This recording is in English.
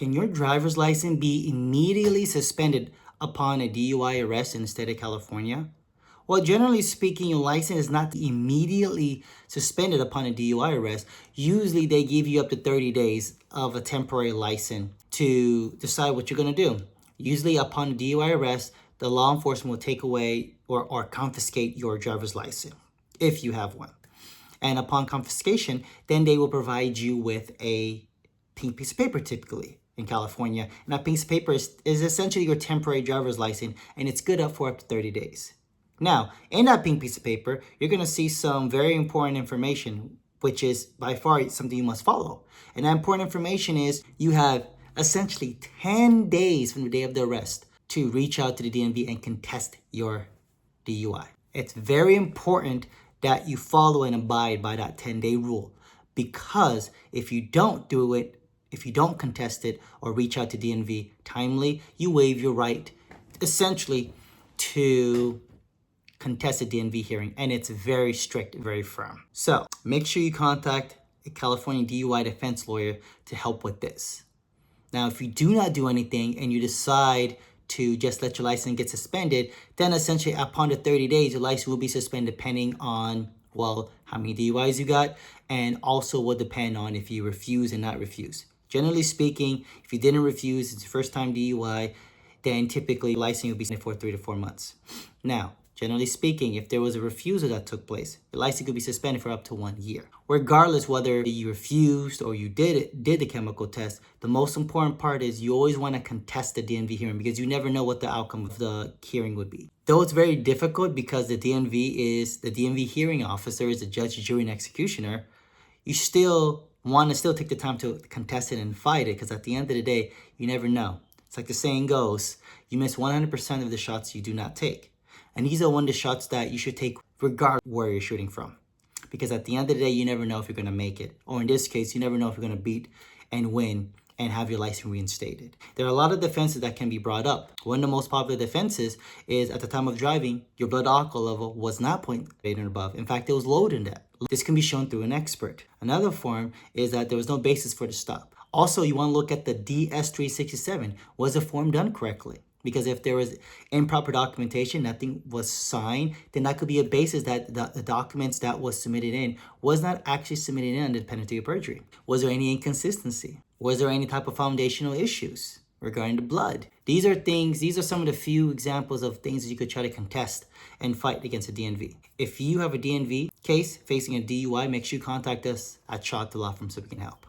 Can your driver's license be immediately suspended upon a DUI arrest in the state of California? Well, generally speaking, your license is not immediately suspended upon a DUI arrest. Usually they give you up to 30 days of a temporary license to decide what you're going to do. Usually upon a DUI arrest, the law enforcement will take away or confiscate your driver's license if you have one. And upon confiscation, then they will provide you with a pink piece of paper typically in California. And that piece of paper is essentially your temporary driver's license, and it's good up for up to 30 days. Now, in that pink piece of paper, you're going to see some very important information, which is by far something you must follow. And that important information is you have essentially 10 days from the day of the arrest to reach out to the DMV and contest your DUI. It's very important that you follow and abide by that 10-day rule, because if you don't do it, if you don't contest it or reach out to DMV timely, you waive your right essentially to contest a DMV hearing, and it's very strict, very firm. So make sure you contact a California DUI defense lawyer to help with this. Now, if you do not do anything and you decide to just let your license get suspended, then essentially upon the 30 days, your license will be suspended depending on, well, how many DUIs you got, and also will depend on if you refuse and not refuse. Generally speaking, if you didn't refuse, it's your first time DUI, then typically your license will be suspended for 3 to 4 months. Now, generally speaking, if there was a refusal that took place, your license could be suspended for up to 1 year. Regardless whether you refused or you did the chemical test, the most important part is you always want to contest the DMV hearing, because you never know what the outcome of the hearing would be. Though it's very difficult because the DMV hearing officer is the judge, jury, and executioner, you still want to take the time to contest it and fight it, because at the end of the day, you never know. It's like the saying goes, you miss 100% of the shots you do not take. And these are one of the shots that you should take regardless of where you're shooting from. Because at the end of the day, you never know if you're going to make it. Or in this case, you never know if you're going to beat and win and have your license reinstated. There are a lot of defenses that can be brought up. One of the most popular defenses is at the time of driving, your blood alcohol level was not 0.8 and above. In fact, it was lower than that. This can be shown through an expert. Another form is that there was no basis for the stop. Also, you want to look at the DS-367. Was the form done correctly? Because if there was improper documentation, nothing was signed, then that could be a basis that the documents that was submitted in was not actually submitted in under the penalty of perjury. Was there any inconsistency? Was there any type of foundational issues regarding the blood? These are some of the few examples of things that you could try to contest and fight against a DMV. If you have a DMV case facing a DUI, make sure you contact us at Shaw the Law Firm so we can help.